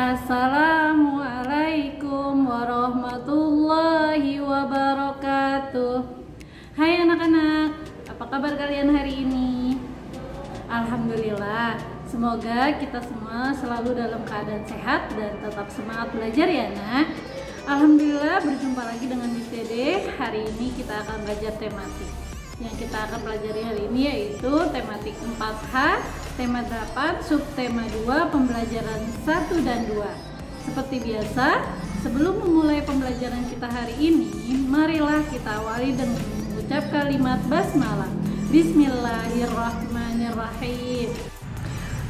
Assalamualaikum warahmatullahi wabarakatuh. Hai anak-anak, apa kabar kalian hari ini? Alhamdulillah, semoga kita semua selalu dalam keadaan sehat dan tetap semangat belajar ya nak. Alhamdulillah, berjumpa lagi dengan Miss Dede. Hari ini kita akan belajar tematik. Yang kita akan pelajari hari ini yaitu tematik 4H, tema 8, subtema 2, pembelajaran 1 dan 2. Seperti biasa, sebelum memulai pembelajaran kita hari ini, marilah kita awali dengan mengucap kalimat basmalah. Bismillahirrahmanirrahim.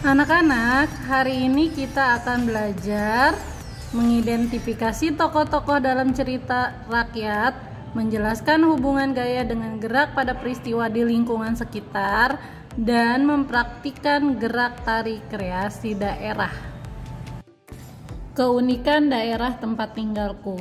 Anak-anak, hari ini kita akan belajar mengidentifikasi tokoh-tokoh dalam cerita rakyat, menjelaskan hubungan gaya dengan gerak pada peristiwa di lingkungan sekitar, dan mempraktikkan gerak tari kreasi daerah. Keunikan daerah tempat tinggalku.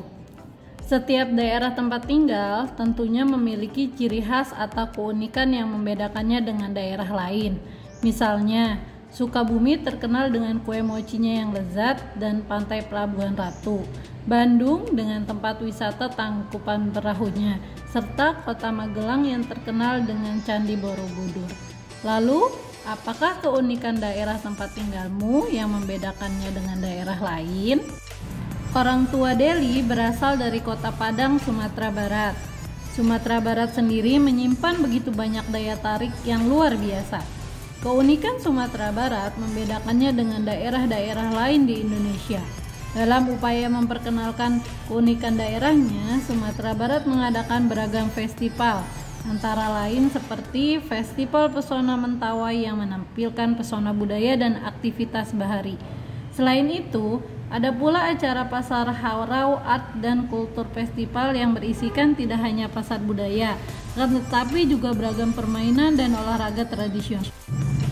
Setiap daerah tempat tinggal tentunya memiliki ciri khas atau keunikan yang membedakannya dengan daerah lain. Misalnya, Sukabumi terkenal dengan kue mochinya yang lezat dan pantai Pelabuhan Ratu. Bandung dengan tempat wisata Tangkupan Perahunya, serta kota Magelang yang terkenal dengan Candi Borobudur. Lalu, apakah keunikan daerah tempat tinggalmu yang membedakannya dengan daerah lain? Orang tua Deli berasal dari kota Padang, Sumatera Barat. Sumatera Barat sendiri menyimpan begitu banyak daya tarik yang luar biasa. Keunikan Sumatera Barat membedakannya dengan daerah-daerah lain di Indonesia. Dalam upaya memperkenalkan keunikan daerahnya, Sumatera Barat mengadakan beragam festival, antara lain seperti Festival Pesona Mentawai yang menampilkan pesona budaya dan aktivitas bahari. Selain itu, ada pula acara Pasar Haurau Art dan Kultur Festival yang berisikan tidak hanya pasar budaya, tetapi juga beragam permainan dan olahraga tradisional.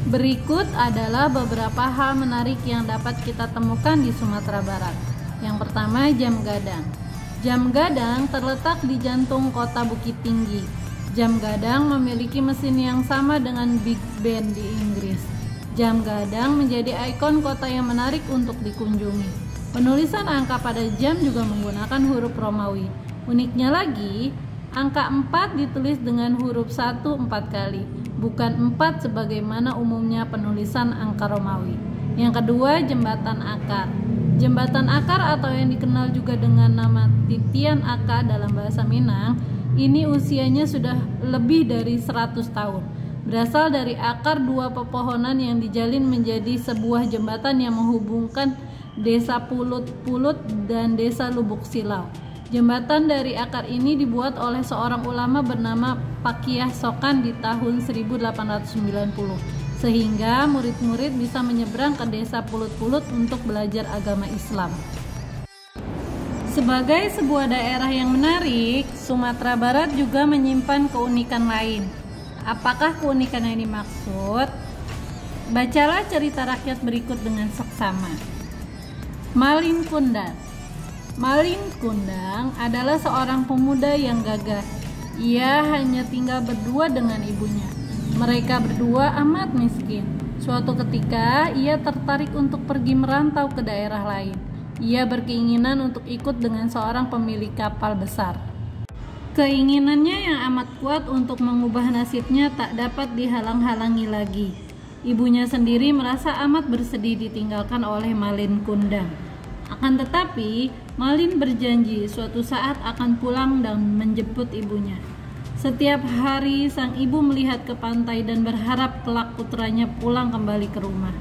Berikut adalah beberapa hal menarik yang dapat kita temukan di Sumatera Barat. Yang pertama, jam gadang. Jam gadang terletak di jantung kota Bukit Tinggi. Jam gadang memiliki mesin yang sama dengan Big Ben di Inggris. Jam gadang menjadi ikon kota yang menarik untuk dikunjungi. Penulisan angka pada jam juga menggunakan huruf Romawi. Uniknya lagi, angka 4 ditulis dengan huruf 1 4 kali, bukan 4 sebagaimana umumnya penulisan angka Romawi. Yang kedua, jembatan akar. Jembatan akar atau yang dikenal juga dengan nama titian akar dalam bahasa Minang, ini usianya sudah lebih dari 100 tahun. Berasal dari akar dua pepohonan yang dijalin menjadi sebuah jembatan yang menghubungkan Desa Pulut-Pulut dan Desa Lubuk Silau. Jembatan dari akar ini dibuat oleh seorang ulama bernama Pakiyah Sokan di tahun 1890, sehingga murid-murid bisa menyeberang ke Desa Pulut-Pulut untuk belajar agama Islam. Sebagai sebuah daerah yang menarik, Sumatera Barat juga menyimpan keunikan lain. Apakah keunikan yang dimaksud? Bacalah cerita rakyat berikut dengan seksama. Malin Kundang. Malin Kundang adalah seorang pemuda yang gagah. Ia hanya tinggal berdua dengan ibunya. Mereka berdua amat miskin. Suatu ketika, ia tertarik untuk pergi merantau ke daerah lain. Ia berkeinginan untuk ikut dengan seorang pemilik kapal besar. Keinginannya yang amat kuat untuk mengubah nasibnya tak dapat dihalang-halangi lagi. Ibunya sendiri merasa amat bersedih ditinggalkan oleh Malin Kundang. Akan tetapi, Malin berjanji suatu saat akan pulang dan menjemput ibunya. Setiap hari sang ibu melihat ke pantai dan berharap kelak putranya pulang kembali ke rumah.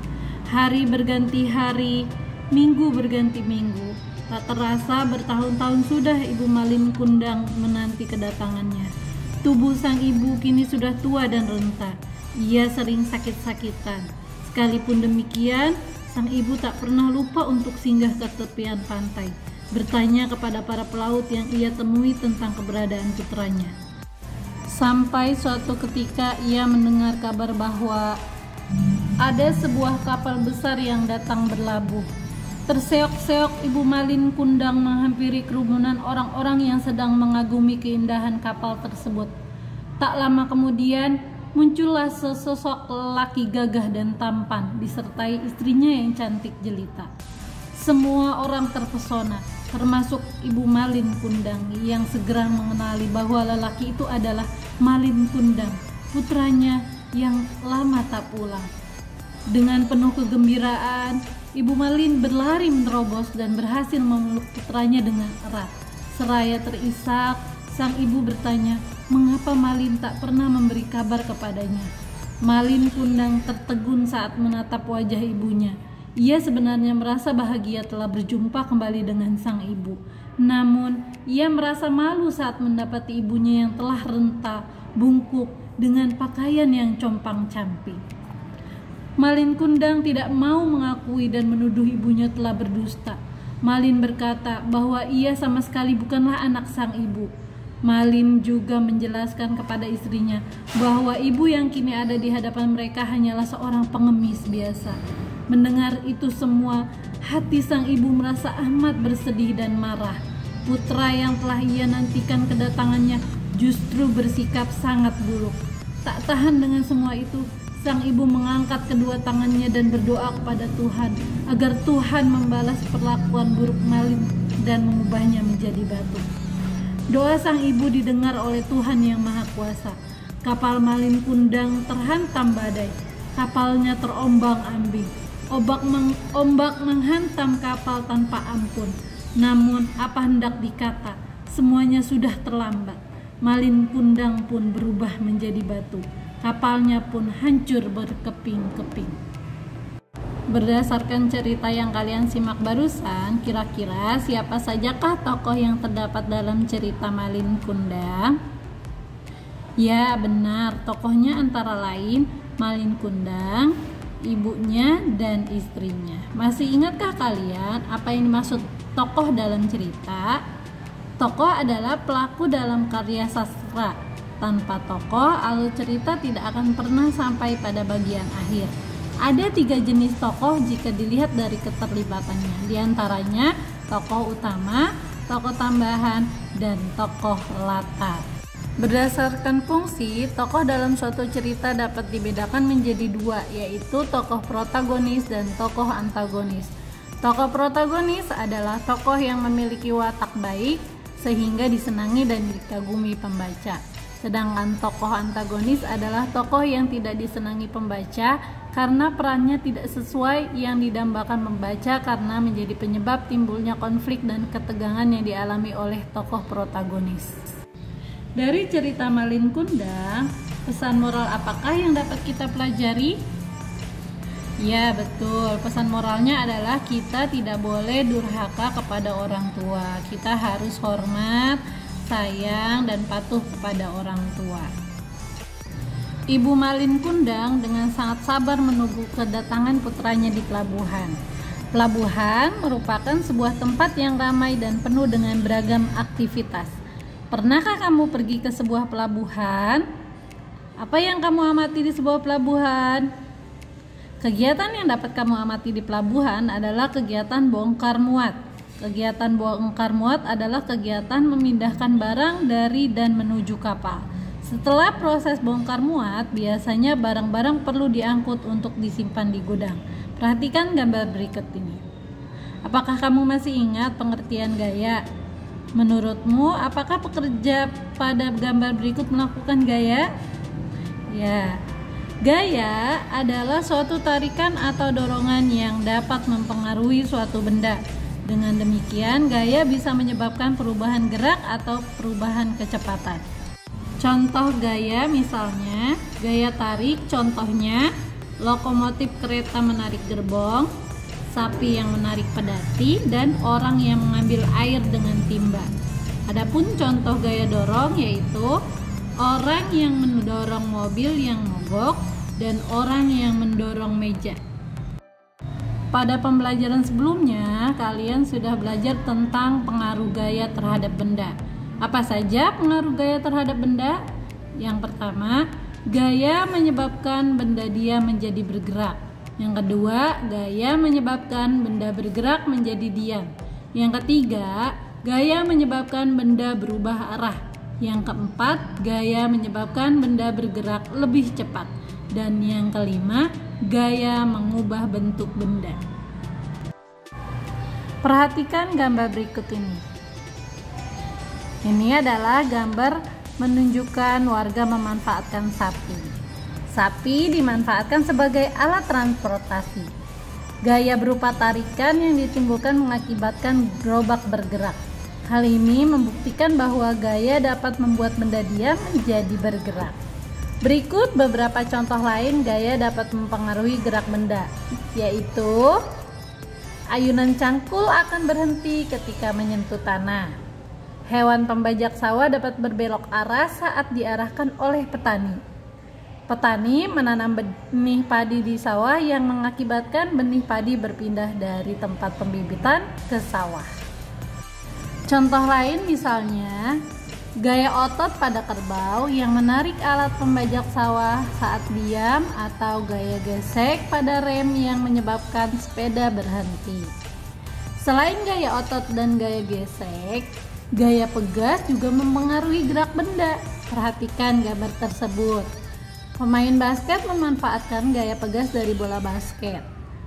Hari berganti hari, minggu berganti minggu. Tak terasa bertahun-tahun sudah ibu Malin Kundang menanti kedatangannya. Tubuh sang ibu kini sudah tua dan renta. Ia sering sakit-sakitan. Sekalipun demikian, sang ibu tak pernah lupa untuk singgah ke tepian pantai, bertanya kepada para pelaut yang ia temui tentang keberadaan putranya. Sampai suatu ketika ia mendengar kabar bahwa ada sebuah kapal besar yang datang berlabuh. Terseok-seok ibu Malin Kundang menghampiri kerumunan orang-orang yang sedang mengagumi keindahan kapal tersebut. Tak lama kemudian, muncullah sesosok lelaki gagah dan tampan disertai istrinya yang cantik jelita. Semua orang terpesona, termasuk Ibu Malin Kundang yang segera mengenali bahwa lelaki itu adalah Malin Kundang, putranya yang lama tak pulang. Dengan penuh kegembiraan, Ibu Malin berlari menerobos dan berhasil memeluk putranya dengan erat. Seraya terisak, sang ibu bertanya, mengapa Malin tak pernah memberi kabar kepadanya. Malin Kundang tertegun saat menatap wajah ibunya. Ia sebenarnya merasa bahagia telah berjumpa kembali dengan sang ibu. Namun, ia merasa malu saat mendapati ibunya yang telah renta, bungkuk, dengan pakaian yang compang-camping. Malin Kundang tidak mau mengakui dan menuduh ibunya telah berdusta. Malin berkata bahwa ia sama sekali bukanlah anak sang ibu. Malin juga menjelaskan kepada istrinya bahwa ibu yang kini ada di hadapan mereka hanyalah seorang pengemis biasa. Mendengar itu semua, hati sang ibu merasa amat bersedih dan marah. Putra yang telah ia nantikan kedatangannya justru bersikap sangat buruk. Tak tahan dengan semua itu, sang ibu mengangkat kedua tangannya dan berdoa kepada Tuhan agar Tuhan membalas perlakuan buruk Malin dan mengubahnya menjadi batu. Doa sang ibu didengar oleh Tuhan yang Maha Kuasa. Kapal Malin Kundang terhantam badai. Kapalnya terombang-ambing. Ombak menghantam kapal tanpa ampun. Namun apa hendak dikata, semuanya sudah terlambat. Malin Kundang pun berubah menjadi batu. Kapalnya pun hancur berkeping-keping. Berdasarkan cerita yang kalian simak barusan, kira-kira siapa sajakah tokoh yang terdapat dalam cerita Malin Kundang? Ya, benar, tokohnya antara lain Malin Kundang, ibunya, dan istrinya. Masih ingatkah kalian apa yang dimaksud tokoh dalam cerita? Tokoh adalah pelaku dalam karya sastra. Tanpa tokoh, alur cerita tidak akan pernah sampai pada bagian akhir. Ada 3 jenis tokoh jika dilihat dari keterlibatannya. Di antaranya tokoh utama, tokoh tambahan, dan tokoh latar. Berdasarkan fungsi, tokoh dalam suatu cerita dapat dibedakan menjadi 2, yaitu tokoh protagonis dan tokoh antagonis. Tokoh protagonis adalah tokoh yang memiliki watak baik sehingga disenangi dan dikagumi pembaca. Sedangkan tokoh antagonis adalah tokoh yang tidak disenangi pembaca karena perannya tidak sesuai yang didambakan pembaca karena menjadi penyebab timbulnya konflik dan ketegangan yang dialami oleh tokoh protagonis. Dari cerita Malin Kundang, pesan moral apakah yang dapat kita pelajari? Ya, betul. Pesan moralnya adalah kita tidak boleh durhaka kepada orang tua. Kita harus hormat, sayang, dan patuh kepada orang tua. Ibu Malin Kundang dengan sangat sabar menunggu kedatangan putranya di pelabuhan. Pelabuhan merupakan sebuah tempat yang ramai dan penuh dengan beragam aktivitas. Pernahkah kamu pergi ke sebuah pelabuhan? Apa yang kamu amati di sebuah pelabuhan? Kegiatan yang dapat kamu amati di pelabuhan adalah kegiatan bongkar muat. Kegiatan bongkar muat adalah kegiatan memindahkan barang dari dan menuju kapal. Setelah proses bongkar muat, biasanya barang-barang perlu diangkut untuk disimpan di gudang. Perhatikan gambar berikut ini. Apakah kamu masih ingat pengertian gaya? Menurutmu, apakah pekerja pada gambar berikut melakukan gaya? Ya, gaya adalah suatu tarikan atau dorongan yang dapat mempengaruhi suatu benda. Dengan demikian, gaya bisa menyebabkan perubahan gerak atau perubahan kecepatan. Contoh gaya misalnya, gaya tarik contohnya lokomotif kereta menarik gerbong, sapi yang menarik pedati, dan orang yang mengambil air dengan timba. Adapun contoh gaya dorong yaitu orang yang mendorong mobil yang mogok dan orang yang mendorong meja. Pada pembelajaran sebelumnya, kalian sudah belajar tentang pengaruh gaya terhadap benda. Apa saja pengaruh gaya terhadap benda? Yang pertama, gaya menyebabkan benda diam menjadi bergerak. Yang kedua, gaya menyebabkan benda bergerak menjadi diam. Yang ketiga, gaya menyebabkan benda berubah arah. Yang keempat, gaya menyebabkan benda bergerak lebih cepat. Dan yang kelima, gaya mengubah bentuk benda. Perhatikan gambar berikut ini. Ini adalah gambar menunjukkan warga memanfaatkan sapi. Sapi dimanfaatkan sebagai alat transportasi. Gaya berupa tarikan yang ditimbulkan mengakibatkan gerobak bergerak. Hal ini membuktikan bahwa gaya dapat membuat benda diam menjadi bergerak. Berikut beberapa contoh lain gaya dapat mempengaruhi gerak benda, yaitu ayunan cangkul akan berhenti ketika menyentuh tanah. Hewan pembajak sawah dapat berbelok arah saat diarahkan oleh petani. Petani menanam benih padi di sawah yang mengakibatkan benih padi berpindah dari tempat pembibitan ke sawah. Contoh lain misalnya, gaya otot pada kerbau yang menarik alat pembajak sawah saat diam, atau gaya gesek pada rem yang menyebabkan sepeda berhenti. Selain gaya otot dan gaya gesek, gaya pegas juga mempengaruhi gerak benda. Perhatikan gambar tersebut. Pemain basket memanfaatkan gaya pegas dari bola basket.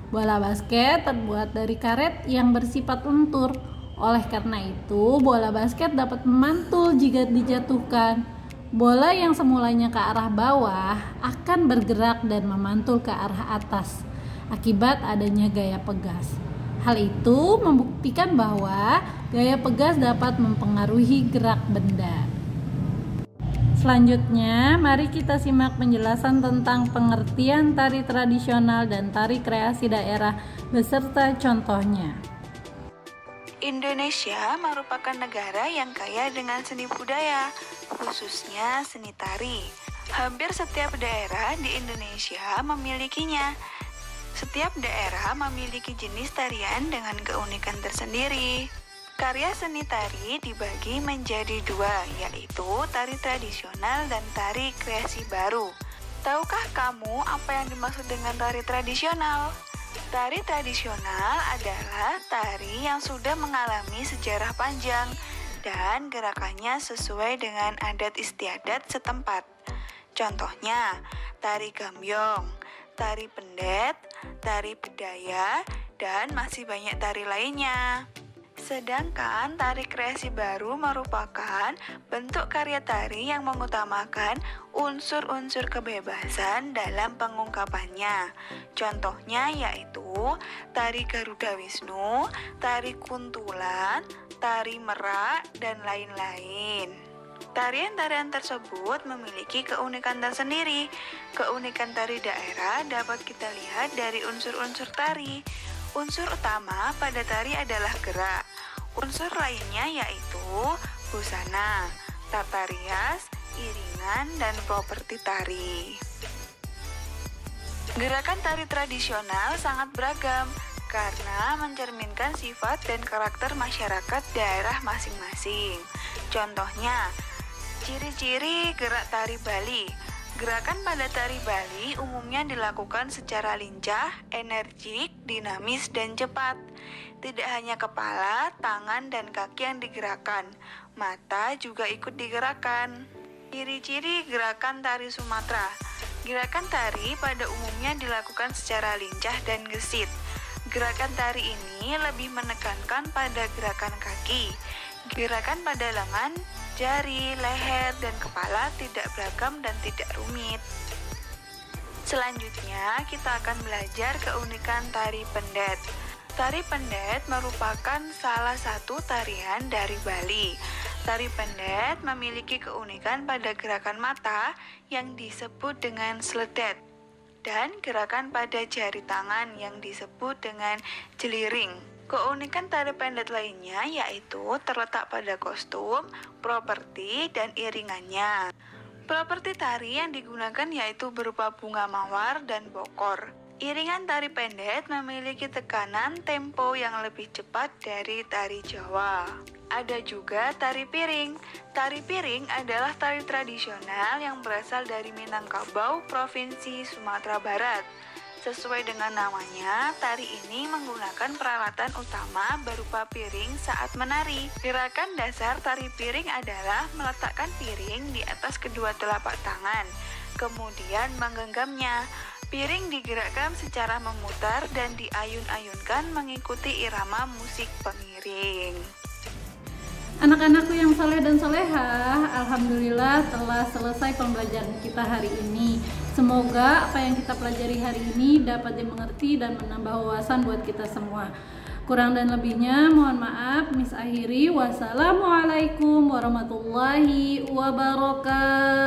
Bola basket terbuat dari karet yang bersifat lentur. Oleh karena itu, bola basket dapat memantul jika dijatuhkan. Bola yang semulanya ke arah bawah akan bergerak dan memantul ke arah atas akibat adanya gaya pegas. Hal itu membuktikan bahwa gaya pegas dapat mempengaruhi gerak benda. Selanjutnya, mari kita simak penjelasan tentang pengertian tari tradisional dan tari kreasi daerah beserta contohnya. Indonesia merupakan negara yang kaya dengan seni budaya, khususnya seni tari. Hampir setiap daerah di Indonesia memilikinya. Setiap daerah memiliki jenis tarian dengan keunikan tersendiri. Karya seni tari dibagi menjadi dua, yaitu tari tradisional dan tari kreasi baru. Tahukah kamu apa yang dimaksud dengan tari tradisional? Tari tradisional adalah tari yang sudah mengalami sejarah panjang dan gerakannya sesuai dengan adat istiadat setempat. Contohnya, tari gambyong, tari pendet, tari bedaya, dan masih banyak tari lainnya. Sedangkan tari kreasi baru merupakan bentuk karya tari yang mengutamakan unsur-unsur kebebasan dalam pengungkapannya. Contohnya yaitu tari Garuda Wisnu, tari kuntulan, tari merak, dan lain-lain. Tarian-tarian tersebut memiliki keunikan tersendiri. Keunikan tari daerah dapat kita lihat dari unsur-unsur tari. Unsur utama pada tari adalah gerak. Unsur lainnya yaitu busana, tata rias, iringan, dan properti tari. Gerakan tari tradisional sangat beragam karena mencerminkan sifat dan karakter masyarakat daerah masing-masing. Contohnya, ciri-ciri gerak tari Bali. Gerakan pada tari Bali umumnya dilakukan secara lincah, energik, dinamis, dan cepat. Tidak hanya kepala, tangan, dan kaki yang digerakkan, mata juga ikut digerakkan. Ciri-ciri gerakan tari Sumatera. Gerakan tari pada umumnya dilakukan secara lincah dan gesit. Gerakan tari ini lebih menekankan pada gerakan kaki. Gerakan pada lengan, jari, leher, dan kepala tidak beragam dan tidak rumit. Selanjutnya, kita akan belajar keunikan tari pendet. Tari pendet merupakan salah satu tarian dari Bali. Tari pendet memiliki keunikan pada gerakan mata yang disebut dengan sledet dan gerakan pada jari tangan yang disebut dengan jeliring. Keunikan tari pendet lainnya yaitu terletak pada kostum, properti, dan iringannya. Properti tari yang digunakan yaitu berupa bunga mawar dan bokor. Iringan tari pendet memiliki tekanan tempo yang lebih cepat dari tari Jawa. Ada juga tari piring. Tari piring adalah tari tradisional yang berasal dari Minangkabau, Provinsi Sumatera Barat. Sesuai dengan namanya, tari ini menggunakan peralatan utama berupa piring saat menari. Gerakan dasar tari piring adalah meletakkan piring di atas kedua telapak tangan, kemudian menggenggamnya. Piring digerakkan secara memutar dan diayun-ayunkan mengikuti irama musik pengiring. Anak-anakku yang soleh dan solehah, alhamdulillah telah selesai pembelajaran kita hari ini. Semoga apa yang kita pelajari hari ini dapat dimengerti dan menambah wawasan buat kita semua. Kurang dan lebihnya mohon maaf. Miss akhiri. Wassalamualaikum warahmatullahi wabarakatuh.